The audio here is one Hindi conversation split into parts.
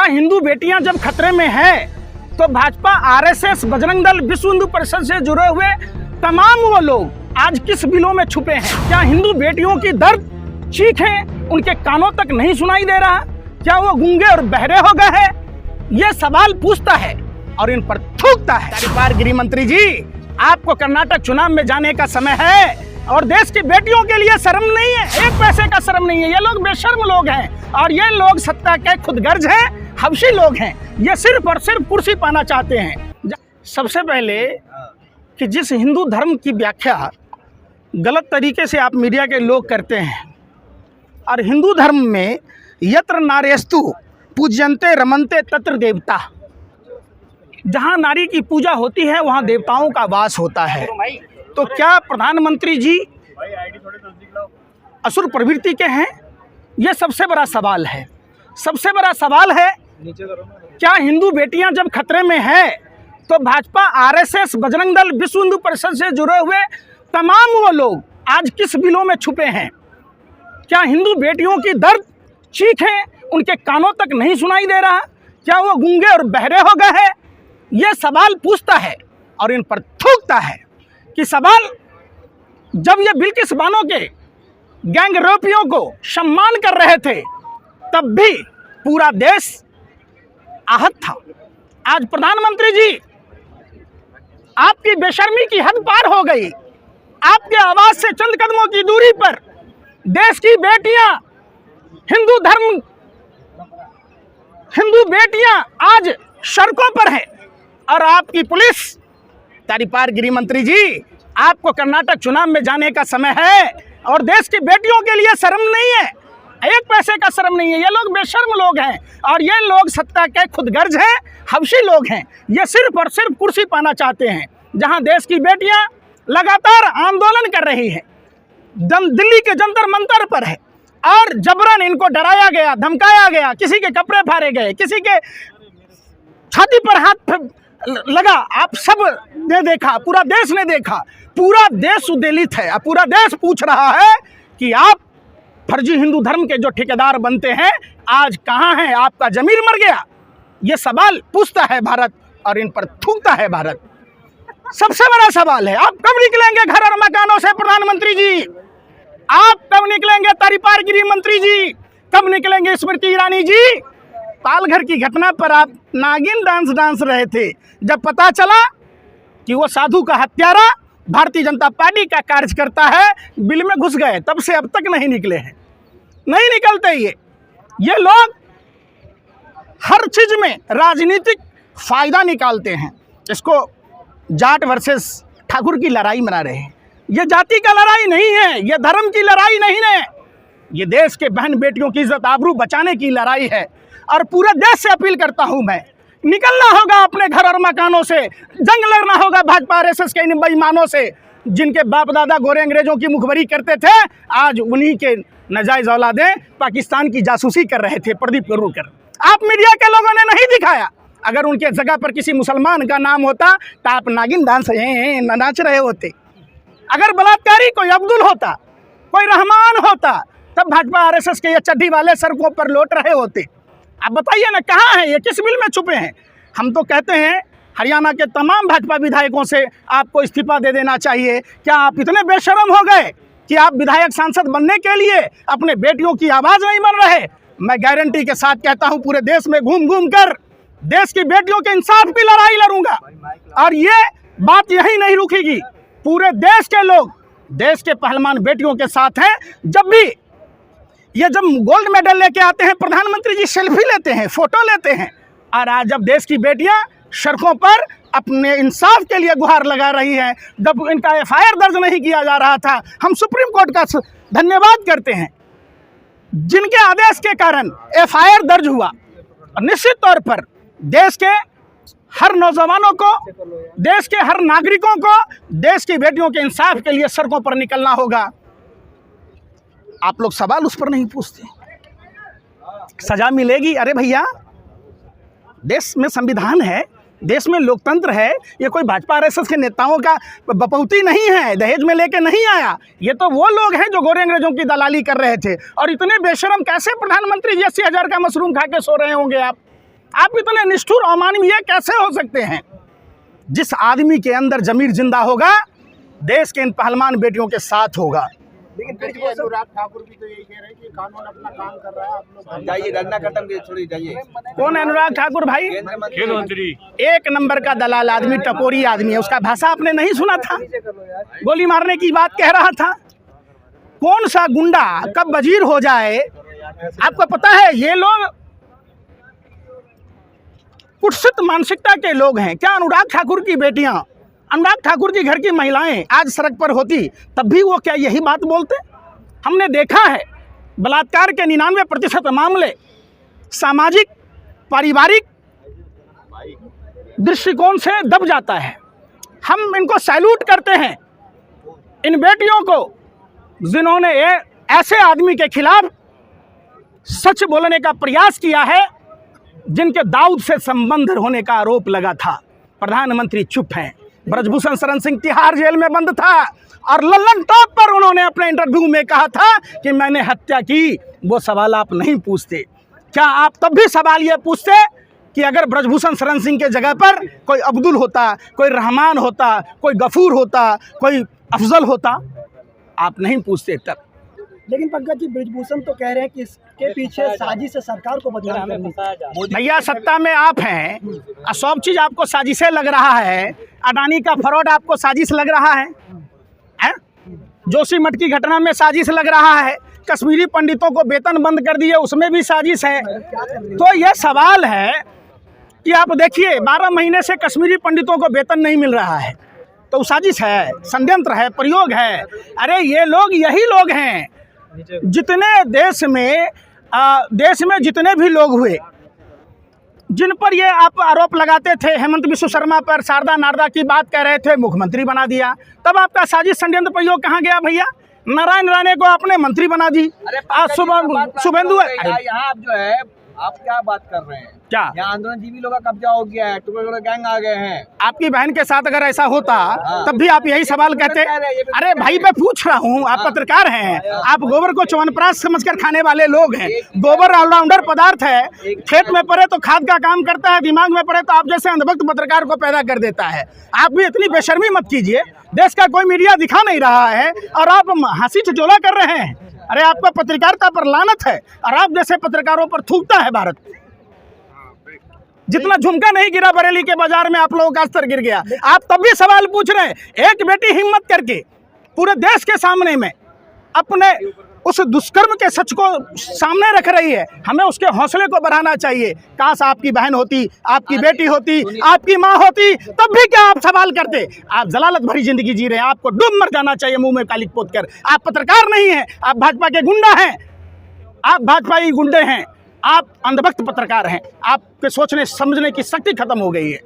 क्या हिंदू बेटियां जब खतरे में है तो भाजपा, आरएसएस, बजरंग दल, विश्व हिंदू परिषद से जुड़े हुए तमाम वो लोग आज किस बिलों में छुपे हैं? क्या हिंदू बेटियों की दर्द चीखें उनके कानों तक नहीं सुनाई दे रहा? क्या वो गूंगे और बहरे हो गए हैं? ये सवाल पूछता है और इन पर थूकता है। बार गृह मंत्री जी, आपको कर्नाटक चुनाव में जाने का समय है और देश की बेटियों के लिए शर्म नहीं है, एक पैसे का शर्म नहीं है। ये लोग बेशर्म लोग हैं और ये लोग सत्ता के खुदगर्ज हैं, हवशी लोग हैं। ये सिर्फ और सिर्फ कुर्सी पाना चाहते हैं। सबसे पहले कि जिस हिंदू धर्म की व्याख्या गलत तरीके से आप मीडिया के लोग करते हैं, और हिंदू धर्म में यत्र नारेस्तु पूज्यन्ते रमन्ते तत्र देवता, जहाँ नारी की पूजा होती है वहाँ देवताओं का वास होता है। तो क्या प्रधानमंत्री जी असुर प्रवृत्ति के हैं? ये सबसे बड़ा सवाल है। सबसे बड़ा सवाल है, क्या हिंदू बेटियां जब खतरे में है तो भाजपा, आरएसएस, बजरंग दल, विश्व हिंदू परिषद से जुड़े हुए तमाम वो लोग आज किस बिलों में छुपे हैं? क्या हिंदू बेटियों की दर्द चीखें उनके कानों तक नहीं सुनाई दे रहा? क्या वो गूंगे और बहरे हो गए हैं? ये सवाल पूछता है और इन पर थूकता है कि सवाल, जब ये बिल्किस बानो के गैंग रेपियों को सम्मान कर रहे थे तब भी पूरा देश आहत था। आज प्रधानमंत्री जी, आपकी बेशर्मी की हद पार हो गई। आपके आवाज से चंद कदमों की दूरी पर देश की बेटियां, हिंदू बेटियां आज सड़कों पर हैं और आपकी पुलिस। तारीपार गृह मंत्री जी, आपको कर्नाटक चुनाव में जाने का समय है और देश की बेटियों के लिए शर्म नहीं है, एक पैसे का शर्म नहीं है। ये लोग बेशर्म लोग हैं और ये लोग सत्ता के खुदगर्ज हैं, हवशी लोग हैं। ये सिर्फ और सिर्फ कुर्सी पाना चाहते हैं। जहां देश की बेटियां लगातार आंदोलन कर रही हैं, दिल्ली के जंतर मंतर पर है और जबरन इनको डराया गया, धमकाया गया, किसी के कपड़े फाड़े गए, किसी के छाती पर हाथ लगा। आप सब ने देखा, पूरा देश ने देखा, पूरा देश उद्वेलित है। पूरा देश पूछ रहा है कि आप फर्जी हिंदू धर्म के जो ठेकेदार बनते हैं आज कहाँ हैं? आपका जमीर मर गया? ये सवाल पूछता है भारत और इन पर थूकता है भारत। सबसे बड़ा सवाल है, आप कब निकलेंगे घर और मकानों से? प्रधानमंत्री जी, आप कब निकलेंगे? तारीपार गृह मंत्री जी, कब निकलेंगे? स्मृति ईरानी जी, पालघर की घटना पर आप नागिन डांस रहे थे। जब पता चला कि वो साधु का हत्यारा भारतीय जनता पार्टी का कार्यकर्ता है, बिल में घुस गए, तब से अब तक नहीं निकले हैं। नहीं निकलते ये लोग हर चीज में राजनीतिक फायदा निकालते हैं। इसको जाट वर्सेस ठाकुर की लड़ाई मना रहे हैं। ये जाति का लड़ाई नहीं है, ये धर्म की लड़ाई नहीं है, ये देश के बहन बेटियों की इज्जत आबरू बचाने की लड़ाई है। और पूरे देश से अपील करता हूं मैं, निकलना होगा अपने घर और मकानों से, जंग लड़ना होगा भाजपा आरएसएस के इन बेईमानों से, जिनके बाप दादा गोरे अंग्रेजों की मुखबरी करते थे। आज उन्हीं के नाजायज औलादें पाकिस्तान की जासूसी कर रहे थे। प्रदीप करूरकर, आप मीडिया के लोगों ने नहीं दिखाया। अगर उनके जगह पर किसी मुसलमान का नाम होता तो आप नागिन डांस नाच रहे होते। अगर बलात्कारी कोई अब्दुल होता, कोई रहमान होता, तब भाजपा आरएसएस के ये चड्डी वाले सड़कों पर लौट रहे होते। आप बताइए ना, कहाँ हैं ये? किस बिल में छुपे हैं? हम तो कहते हैं हरियाणा के तमाम भाजपा विधायकों से आपको इस्तीफा दे देना चाहिए। क्या आप इतने बेशर्म हो गए कि आप विधायक सांसद बनने के लिए अपने बेटियों की आवाज़ नहीं बन रहे? मैं गारंटी के साथ कहता हूं, पूरे देश में घूम घूम कर देश की बेटियों के इंसाफ की लड़ाई लड़ूंगा और ये बात यही नहीं रुकेगी। पूरे देश के लोग देश के पहलवान बेटियों के साथ हैं। जब गोल्ड मेडल लेके आते हैं प्रधानमंत्री जी, सेल्फी लेते हैं, फोटो लेते हैं। और आज जब देश की बेटियां सड़कों पर अपने इंसाफ के लिए गुहार लगा रही हैं, जब इनका एफआईआर दर्ज नहीं किया जा रहा था, हम सुप्रीम कोर्ट का धन्यवाद करते हैं जिनके आदेश के कारण एफआईआर दर्ज हुआ। और निश्चित तौर पर देश के हर नौजवानों को, देश के हर नागरिकों को देश की बेटियों के इंसाफ के लिए सड़कों पर निकलना होगा। आप लोग सवाल उस पर नहीं पूछते, सजा मिलेगी। अरे भैया, देश में संविधान है, देश में लोकतंत्र है। ये कोई भाजपा आरएसएस के नेताओं का बपौती नहीं है, दहेज में लेके नहीं आया। ये तो वो लोग हैं जो गोरे अंग्रेजों की दलाली कर रहे थे। और इतने बेशरम कैसे प्रधानमंत्री जी 80,000 का मशरूम खा के सो रहे होंगे आप? आप इतने निष्ठुर अमानवीय कैसे हो सकते हैं? जिस आदमी के अंदर जमीर जिंदा होगा, देश के इन पहलवान बेटियों के साथ होगा। लेकिन अनुराग ठाकुर भी तो यही कह रहे हैं कि कानून अपना काम कर रहा है, आप लोग जाइए, रंगना खत्म कीजिए, छोड़िए, जाइए। कौन है अनुराग ठाकुर भाई? खेल मंत्री। एक नंबर का दलाल आदमी, टपोरी आदमी है। उसका भाषा आपने नहीं सुना था? गोली मारने की बात कह रहा था। कौन सा गुंडा कब वजीर हो जाए आपको पता है? ये लोग कुत्सित मानसिकता के लोग हैं। क्या अनुराग ठाकुर की बेटियां, अनुराग ठाकुर जी घर की महिलाएं आज सड़क पर होती तब भी वो क्या यही बात बोलते? हमने देखा है बलात्कार के 99% मामले सामाजिक पारिवारिक दृष्टिकोण से दब जाता है। हम इनको सैल्यूट करते हैं, इन बेटियों को, जिन्होंने ऐसे आदमी के खिलाफ सच बोलने का प्रयास किया है जिनके दाऊद से संबंध होने का आरोप लगा था। प्रधानमंत्री चुप हैं। ब्रजभूषण शरण सिंह तिहाड़ जेल में बंद था और लल्लन टॉप पर उन्होंने अपने इंटरव्यू में कहा था कि मैंने हत्या की। वो सवाल आप नहीं पूछते। क्या आप तब भी सवाल ये पूछते कि अगर ब्रजभूषण शरण सिंह के जगह पर कोई अब्दुल होता, कोई रहमान होता, कोई गफूर होता, कोई अफजल होता? आप नहीं पूछते तब। लेकिन पंकज जी, ब्रजभूषण तो कह रहे हैं कि इसके पीछे साजिश है सरकार को बदनाम करने। भैया सत्ता में आप हैं और सब चीज़ आपको साजिशें लग रहा है। अडानी का फ्रॉड आपको साजिश लग रहा है? जोशीमठ की घटना में साजिश लग रहा है। कश्मीरी पंडितों को वेतन बंद कर दिए, उसमें भी साजिश है। तो यह सवाल है कि आप देखिए 12 महीने से कश्मीरी पंडितों को वेतन नहीं मिल रहा है, तो साजिश है, षड्यंत्र है, प्रयोग है। अरे ये लोग यही लोग हैं जितने देश में जितने भी लोग हुए जिन पर ये आप आरोप लगाते थे, हेमंत बिश्व शर्मा पर, शारदा नारदा की बात कह रहे थे, मुख्यमंत्री बना दिया। तब आपका साजिश षड्यंत्र प्रयोग कहाँ गया भैया? नारायण राणे को आपने मंत्री बना दी। आज शुभेंदु यहाँ आप जो है, आप क्या बात कर रहे हैं? क्या यहाँ आंदोलनजीवी लोगों का कब्जा हो गया है, टुकड़े गैंग आ गए हैं। आपकी बहन के साथ अगर ऐसा होता तब भी आप यही सवाल कहते? अरे भाई मैं पूछ रहा हूँ, आप पत्रकार हैं, आप गोबर को च्यवनप्राश समझकर खाने वाले लोग हैं। गोबर ऑलराउंडर पदार्थ है, खेत में पड़े तो खाद का काम करता है, दिमाग में पड़े तो आप जैसे अंधभक्त पत्रकार को पैदा कर देता है। आप भी इतनी बेशर्मी मत कीजिए। देश का कोई मीडिया दिखा नहीं रहा है और आप हंसी ठिठोला कर रहे हैं। अरे आपका पत्रकारिता पर लानत है और आप जैसे पत्रकारों पर थूकता है भारत। जितना झुमका नहीं गिरा बरेली के बाजार में, आप लोगों का स्तर गिर गया। आप तब भी सवाल पूछ रहे हैं। एक बेटी हिम्मत करके पूरे देश के सामने में अपने उस दुष्कर्म के सच को सामने रख रही है। हमें उसके हौसले को बढ़ाना चाहिए। काश आपकी बहन होती, आपकी बेटी होती, आपकी माँ होती, तब भी क्या आप सवाल करते? आप जलालत भरी जिंदगी जी रहे हैं। आपको डूब मर जाना चाहिए मुंह में कालिक पोत कर। आप पत्रकार नहीं हैं, आप भाजपा के गुंडा हैं, आप भाजपाई गुंडे हैं, आप अंधभक्त पत्रकार हैं। आपके सोचने समझने की शक्ति खत्म हो गई है।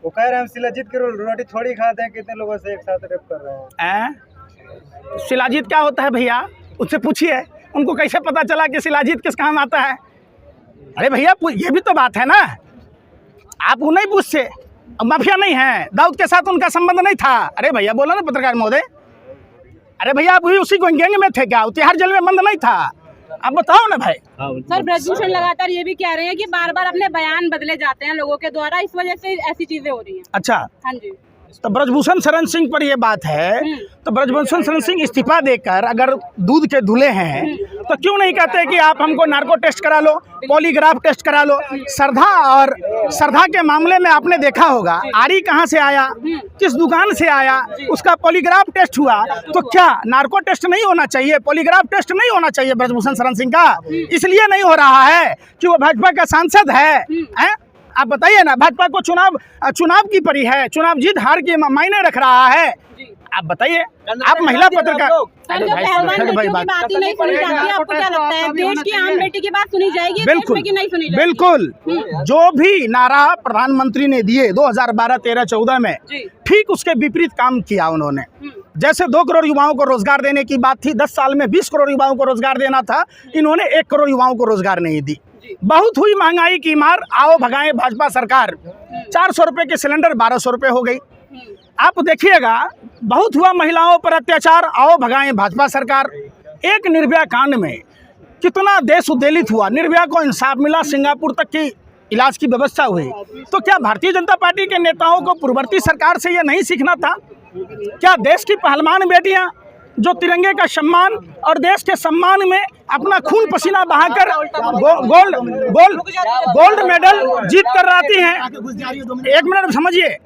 वो कह रहे हैं हम शिलाजीत की रोटी थोड़ी खाते हैं, कितने लोगों से एक साथ रेप कर रहे हैं। शिलाजीत क्या होता है भैया? उससे पूछिए, उनको कैसे पता चला कि शिलाजीत किस काम आता है? अरे भैया ये भी तो बात है ना, आप वो नहीं पूछते। माफिया नहीं है, दाऊद के साथ उनका संबंध नहीं था। अरे भैया बोला ना पत्रकार महोदय। अरे भैया आप भी उसी गैंग में थे क्या? तिहाड़ जेल में बंद नहीं था? आप बताओ ना भाई। सर ब्रजभूषण लगातार ये भी कह रहे हैं कि बार बार अपने बयान बदले जाते हैं लोगों के द्वारा, इस वजह से ऐसी चीजें हो रही हैं। अच्छा, हाँ जी। तो ब्रजभूषण शरण सिंह पर ये बात है, तो ब्रजभूषण शरण सिंह इस्तीफा देकर अगर दूध के धुले हैं तो क्यों नहीं कहते कि आप हमको नार्को टेस्ट करा लो, पॉलीग्राफ टेस्ट करा लो? श्रद्धा के मामले में आपने देखा होगा, आरी कहाँ से आया, किस दुकान से आया, उसका पॉलीग्राफ टेस्ट हुआ। तो क्या नार्को टेस्ट नहीं होना चाहिए, पॉलीग्राफ टेस्ट नहीं होना चाहिए ब्रजभूषण शरण सिंह का? इसलिए नहीं हो रहा है कि वो भाजपा का सांसद है। आप बताइए ना, भाजपा को चुनाव की परी है, चुनाव जीत हार की मायने रख रहा है। आप बताइए, आप महिला पत्रकार। बात ही नहीं सुनी जाती, आपको क्या लगता है देश की आम बेटी की बात सुनी जाएगी? बिल्कुल की नहीं सुनी जाएगी? बिल्कुल। जो भी नारा प्रधानमंत्री ने दिए 2012, 13, 14 में, ठीक उसके विपरीत काम किया उन्होंने। जैसे 2 करोड़ युवाओं को रोजगार देने की बात थी, 10 साल में 20 करोड़ युवाओं को रोजगार देना था, इन्होंने 1 करोड़ युवाओं को रोजगार नहीं दी। बहुत हुई महंगाई की मार, आओ भगाए भाजपा सरकार। 400 रुपए के सिलेंडर 1200 रुपए हो गई। आप देखिएगा, बहुत हुआ महिलाओं पर अत्याचार, आओ भगाए भाजपा सरकार। एक निर्भया कांड में कितना देश उद्वेलित हुआ, निर्भया को इंसाफ मिला, सिंगापुर तक की इलाज की व्यवस्था हुई। तो क्या भारतीय जनता पार्टी के नेताओं को पूर्ववर्ती सरकार से यह नहीं सीखना था? क्या देश की पहलवान बेटियां जो तिरंगे का सम्मान और देश के सम्मान में अपना खून पसीना बहाकर गोल्ड मेडल जीत कर आती हैं? एक मिनट समझिए।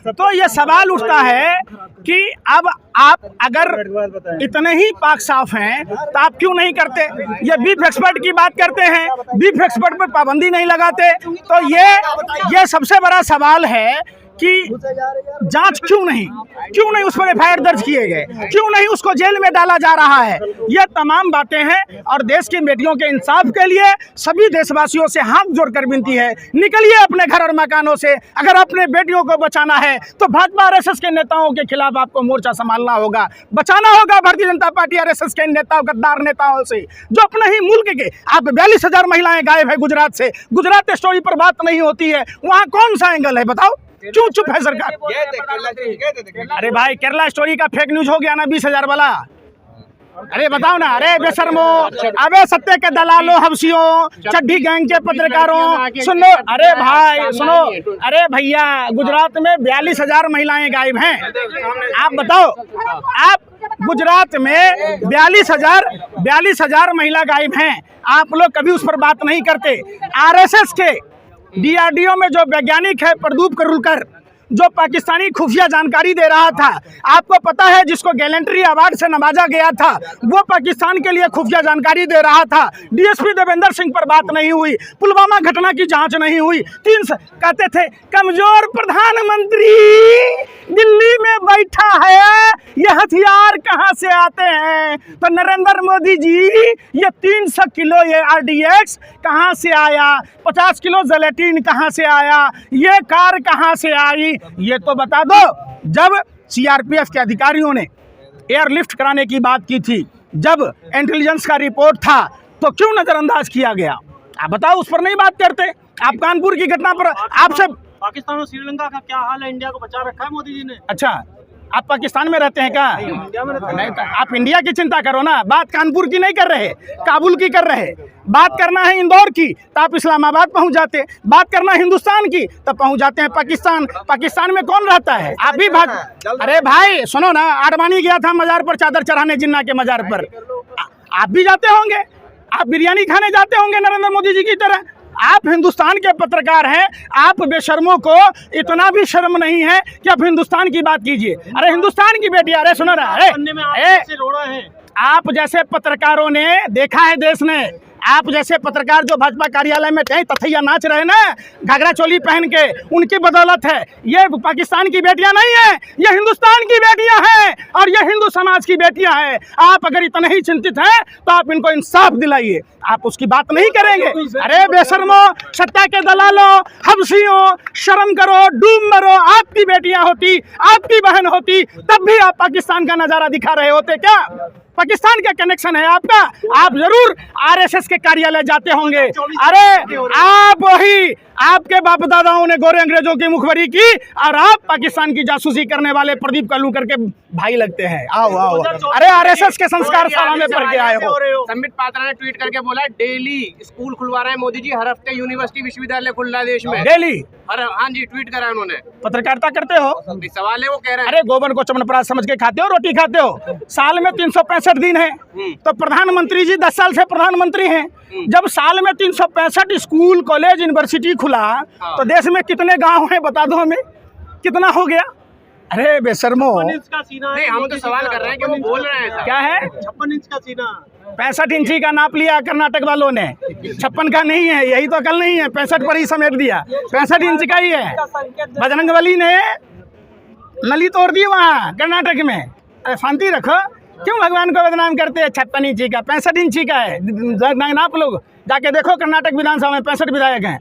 तो ये सवाल उठता है कि अब आप अगर इतने ही पाक साफ हैं तो आप क्यों नहीं करते? ये बीफ एक्सपर्ट की बात करते हैं, बीफ एक्सपर्ट पर पाबंदी नहीं लगाते। तो ये सबसे बड़ा सवाल है कि जांच क्यों नहीं उस पर एफआईआर दर्ज किए गए, क्यों नहीं उसको जेल में डाला जा रहा है? ये तमाम बातें हैं और देश की बेटियों के इंसाफ के लिए सभी देशवासियों से हाथ जोड़कर विनती है, निकलिए अपने घर और मकानों से। अगर अपने बेटियों को बचाना है तो भाजपा आरएसएस के नेताओं के खिलाफ आपको मोर्चा संभालना होगा, बचाना होगा भारतीय जनता पार्टी आरएसएस के नेताओं, गद्दार नेताओं से, जो अपने ही मुल्क के। आप 42,000 महिलाएं गायब है गुजरात से, गुजरात स्टोरी पर बात नहीं होती है, वहाँ कौन सा एंगल है बताओ? क्यों चुप है सरकार? अरे भाई केरला स्टोरी का फेक न्यूज हो गया ना 20,000 वाला। अरे बताओ ना, अरे बेशर्मो, अबे सत्य के दलालों, हवसियों, चड्ढी गैंग के पत्रकारों, सुनो, अरे भाई सुनो, अरे भैया गुजरात में 42,000 महिलाएं गायब हैं। आप बताओ, आप गुजरात में 42,000 महिला गायब हैं, आप लोग कभी उस पर बात नहीं करते। आरएसएस के डीआरडीओ में जो वैज्ञानिक है प्रदीप करुलकर, जो पाकिस्तानी खुफिया जानकारी दे रहा था, आपको पता है जिसको गैलेंट्री अवार्ड से नवाजा गया था, वो पाकिस्तान के लिए खुफिया जानकारी दे रहा था। डीएसपी देवेंद्र सिंह पर बात नहीं हुई, पुलवामा घटना की जांच नहीं हुई। कहते थे कमजोर प्रधानमंत्री दिल्ली में बैठा है, ये हथियार कहां से आते हैं? तो नरेंद्र मोदी जी, ये 300 किलो ये RDX कहां से आया? 50 किलो जिलेटिन कहां से आया? ये कार कहां से आई? ये तो बता दो। जब सीआरपीएफ के अधिकारियों ने एयरलिफ्ट कराने की बात की थी, जब इंटेलिजेंस का रिपोर्ट था, तो क्यों नजरअंदाज किया गया? आप बताओ, उस पर नहीं बात करते। आप कानपुर की घटना पर आपसे पाकिस्तान और श्रीलंका का क्या हाल है? इंडिया को बचा रखा है मोदी जी ने। अच्छा, आप पाकिस्तान में रहते हैं क्या? इंडिया में रहते नहीं, तो आप इंडिया की चिंता करो ना। बात कानपुर की नहीं कर रहे, काबुल की कर रहे। बात करना है इंदौर की तो आप इस्लामाबाद पहुंच जाते, बात करना हिंदुस्तान की तो पहुंच जाते हैं पाकिस्तान। पाकिस्तान में कौन रहता है? आप भी अरे भाई सुनो ना, आडवाणी गया था मजार पर चादर चढ़ाने, जिन्ना के मजार पर। आप भी जाते होंगे, आप बिरयानी खाने जाते होंगे नरेंद्र मोदी जी की तरह। आप हिंदुस्तान के पत्रकार हैं, आप बेशर्मों को इतना भी शर्म नहीं है कि आप हिंदुस्तान की बात कीजिए। अरे हिंदुस्तान की बेटी, अरे सुनो ना, अरे आप जैसे पत्रकारों ने देखा है देश ने, आप जैसे पत्रकार जो भाजपा कार्यालय में कहीं तथैया नाच रहे ना घाघरा चोली पहन के, उनकी बदौलत है। ये पाकिस्तान की बेटियां नहीं है, ये हिंदुस्तान की बेटियां हैं और ये हिंदू समाज की बेटियां हैं। आप अगर इतने ही चिंतित हैं तो आप इनको इंसाफ दिलाइए, आप उसकी बात नहीं करेंगे। अरे बेशर्मो, सत्ता के दलालों, हबसियों, शर्म करो, डूब मरो। आपकी बेटियां होती, आपकी बहन होती, तब भी आप पाकिस्तान का नजारा दिखा रहे होते क्या? पाकिस्तान का कनेक्शन है आपका, आप जरूर आरएसएस के कार्यालय जाते होंगे। अरे आप वही, आपके बाप दादाओं ने गोरे अंग्रेजों की मुखबरी की और आप पाकिस्तान की जासूसी करने वाले प्रदीप कलूकर के भाई लगते हैं। आओ आओ, अरे आरएसएस के संस्कार शाला में पढ़ के आए हो। संबित पात्रा ने ट्वीट करके बोला डेली स्कूल खुलवा रहे हैं मोदी जी, हर हफ्ते यूनिवर्सिटी विश्वविद्यालय खुल रहा है देश में डेली। हाँ जी, ट्वीट करा उन्होंने। पत्रकारिता करते हो? सवाल है वो कह रहे हैं। अरे गोबर को चमनप्राश समझ के खाते हो, रोटी खाते हो। साल में 365 दिन है, तो प्रधानमंत्री जी 10 साल से प्रधानमंत्री हैं। जब साल में 365 स्कूल कॉलेज यूनिवर्सिटी खुला तो देश में कितने गांव हैं बता दो हमें, कितना हो गया? अरे बेशर्मो, नहीं हम तो सवाल कर रहे हैं कि वो बोल रहे हैं क्या है? 56 इंच का सीना, 65 इंची का नाप लिया कर्नाटक वालों ने, 56 का नहीं है, यही तो कल नहीं है, 65 पर ही समेट दिया, 65 इंच का ही है। बजरंगबली ने नली तोड़ दी वहाँ कर्नाटक में। अरे शांति रखो, क्यों भगवान को बदनाम करते हैं? 56 इंची का, 65 इंची का है। नाप लोग जाके देखो, कर्नाटक विधानसभा में 65 विधायक हैं।